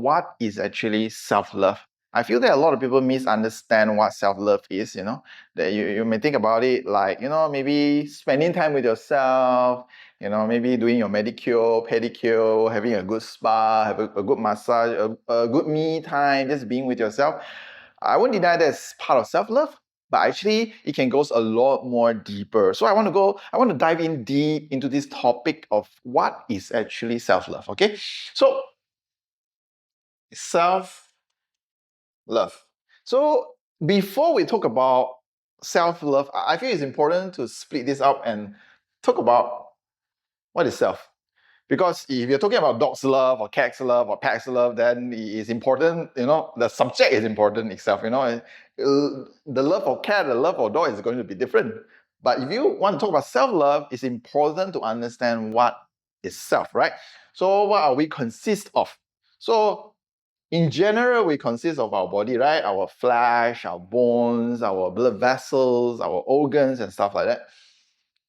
what is actually self-love. I feel that a lot of people misunderstand what self-love is, that you may think about it like, maybe spending time with yourself, maybe doing your manicure, pedicure, having a good spa, have a good massage, a good me time, just being with yourself. I won't deny that's part of self-love, but actually it can go a lot more deeper. So I want to dive in deep into this topic of what is actually self-love, okay? So self-love. So before we talk about self-love, I feel it's important to split this up and talk about what is self. Because if you're talking about dog's love or cat's love or pet's love, then it's important, the subject is important itself, the love for cat, the love for dog is going to be different. But if you want to talk about self-love, it's important to understand what is self, right? So what are we consist of? So in general, we consist of our body, right? Our flesh, our bones, our blood vessels, our organs and stuff like that.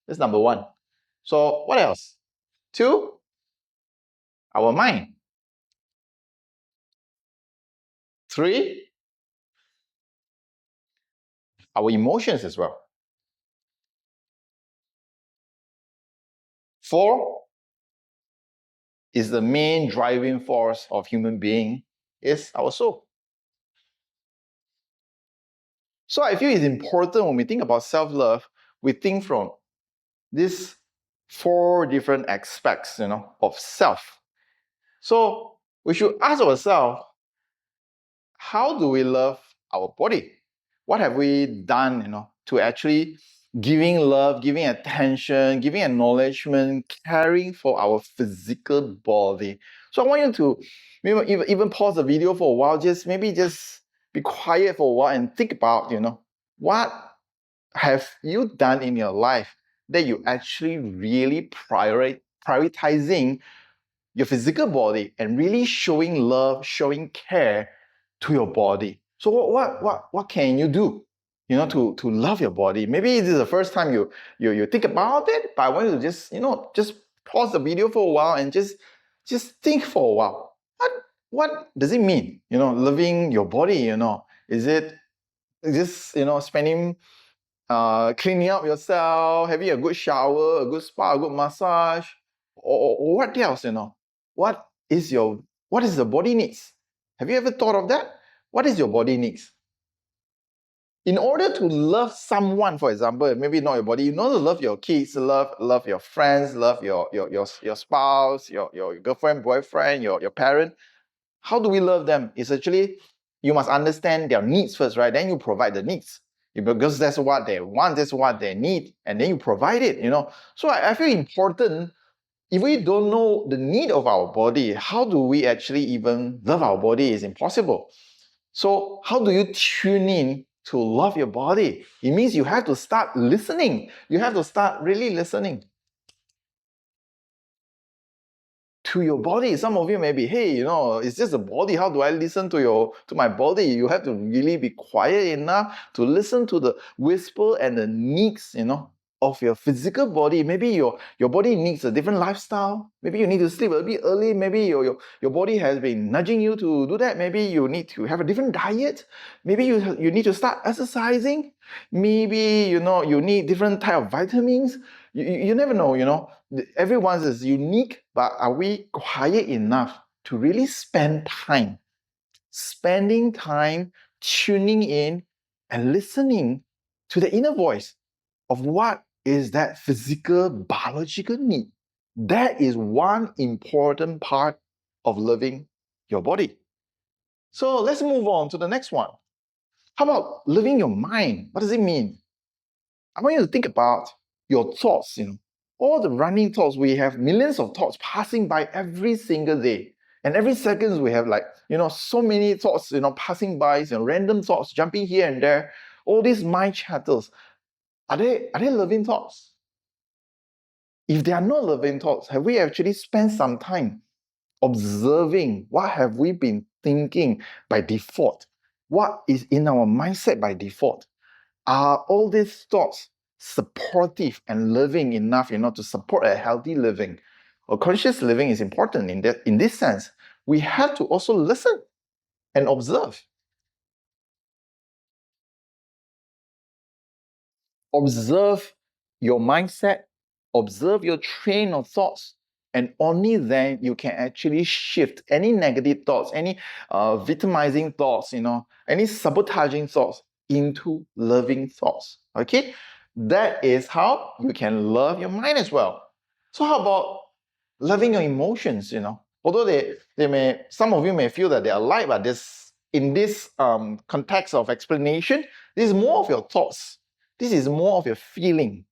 That's number one. So what else? Two, our mind. Three, our emotions as well. Four is the main driving force of human being is our soul. So I feel it's important when we think about self-love, we think from these four different aspects, of self. So we should ask ourselves, how do we love our body? What have we done, to actually giving love, giving attention, giving acknowledgement, caring for our physical body? So I want you to maybe even pause the video for a while, just be quiet for a while and think about, what have you done in your life that you actually really prioritizing your physical body and really showing love, showing care to your body. So what can you do, to love your body? Maybe this is the first time you think about it, but I want you to just pause the video for a while and just think for a while. What does it mean, loving your body? Is it just spending cleaning up yourself, having a good shower, a good spa, a good massage, or what else, What is the body needs? Have you ever thought of that? What is your body needs? In order to love someone, for example, maybe not your body, to love your kids, love your friends, love your spouse, your girlfriend, boyfriend, your parent. How do we love them? It's actually, you must understand their needs first, right? Then you provide the needs. Because that's what they want, that's what they need, and then you provide it, So I feel important, if we don't know the need of our body, how do we actually even love our body? Is impossible. So how do you tune in to love your body? It means you have to start listening. You have to start really listening to your body. Some of you may be, hey, it's just a body. How do I listen to my body? You have to really be quiet enough to listen to the whisper and the needs, of your physical body. Maybe your body needs a different lifestyle. Maybe you need to sleep a bit early. Maybe your body has been nudging you to do that. Maybe you need to have a different diet. Maybe you need to start exercising. Maybe you need different type of vitamins. You never know. Everyone's is unique, but are we quiet enough to really spending time tuning in and listening to the inner voice of what is that physical biological need? That is one important part of loving your body. So let's move on to the next one. How about loving your mind? What does it mean? I want you to think about your thoughts, all the running thoughts. We have millions of thoughts passing by every single day. And every second we have so many thoughts, passing by, random thoughts jumping here and there. All these mind chatters. Are they loving thoughts? If they are not loving thoughts, have we actually spent some time observing what have we been thinking by default? What is in our mindset by default? Are all these thoughts supportive and loving enough, to support a healthy living? Or conscious living is important in this sense. we have to also listen and observe. Observe your mindset, observe your train of thoughts, and only then you can actually shift any negative thoughts, any victimizing thoughts, any sabotaging thoughts into loving thoughts. Okay, that is how you can love your mind as well. So how about loving your emotions? Although they may, some of you may feel that they are light, but this in this context of explanation, this is more of your thoughts. This is more of your feeling.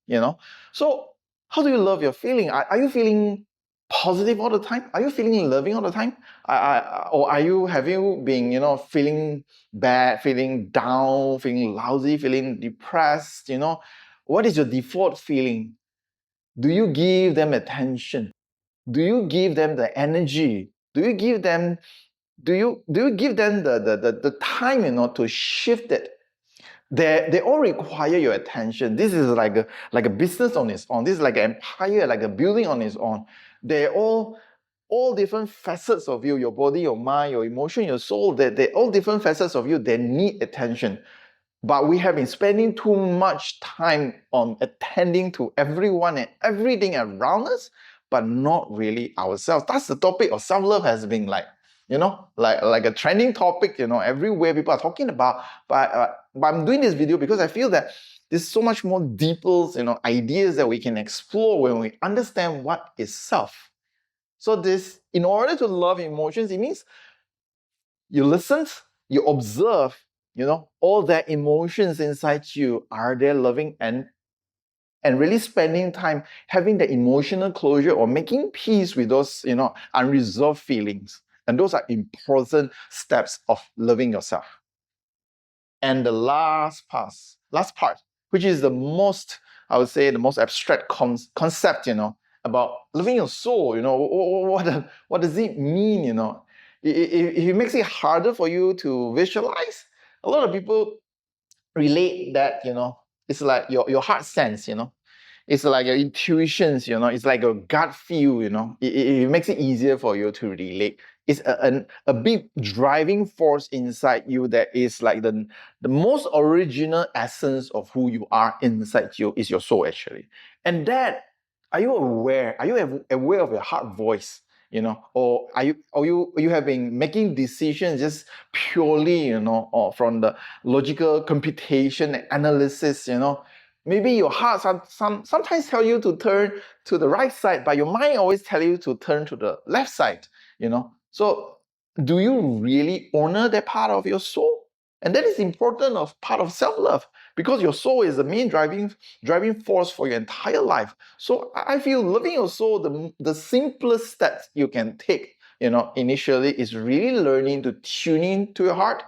So how do you love your feeling? Are you feeling positive all the time? Are you feeling loving all the time? Or have you been, feeling bad, feeling down, feeling lousy, feeling depressed? What is your default feeling? Do you give them attention? Do you give them the energy? Do you give them the time, to shift it? They all require your attention. This is like a business on its own. This is like an empire, like a building on its own. They're all different facets of you, your body, your mind, your emotion, your soul. They're all different facets of you. They need attention. But we have been spending too much time on attending to everyone and everything around us, but not really ourselves. That's the topic of self-love has been like a trending topic, everywhere people are talking about. But I'm doing this video because I feel that there's so much more deeper, ideas that we can explore when we understand what is self. So this, in order to love emotions, it means you listen, you observe, all the emotions inside you. Are they loving? And really spending time having the emotional closure or making peace with those, unresolved feelings. And those are important steps of loving yourself. And the last part, which is the most, I would say, the most abstract concept, about loving your soul. What does it mean? If it makes it harder for you to visualize, a lot of people relate that, it's like your heart sense, it's like your intuitions, it's like a gut feel, it makes it easier for you to relate. It's a big driving force inside you that is like the most original essence of who you are inside you is your soul, actually. And that, are you aware? Are you aware of your heart voice? Or you have been making decisions just purely, or from the logical computation and analysis, maybe your heart sometimes tell you to turn to the right side, but your mind always tell you to turn to the left side, So do you really honor that part of your soul? And that is important of part of self-love, because your soul is the main driving force for your entire life. So I feel loving your soul, the simplest steps you can take, initially, is really learning to tune in to your heart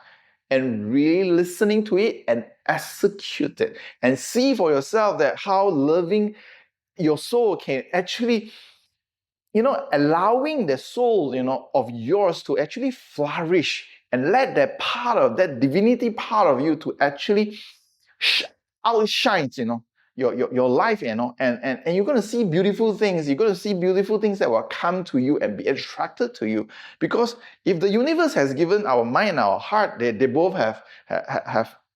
and really listening to it and execute it, and see for yourself that how loving your soul can actually, allowing the soul, of yours to actually flourish, and let that part of that divinity part of you to actually outshines, your life, and you're going to see beautiful things. You're going to see beautiful things that will come to you and be attracted to you. Because if the universe has given our mind and our heart, they both have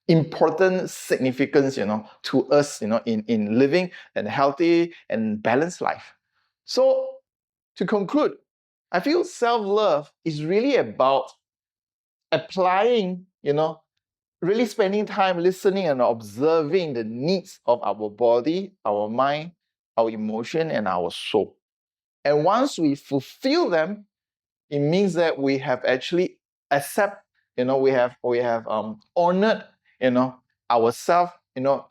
important significance, to us, in living a healthy and balanced life. So to conclude, I feel self-love is really about applying, really spending time listening and observing the needs of our body, our mind, our emotion, and our soul. And once we fulfill them, it means that we have actually accept, we have honored, ourselves,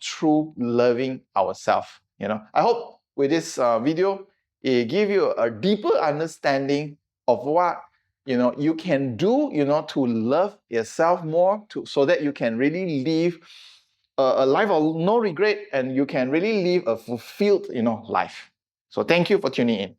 through loving ourselves. I hope with this video, it give you a deeper understanding of what you can do, to love yourself more, so that you can really live a life of no regret, and you can really live a fulfilled, life. So thank you for tuning in.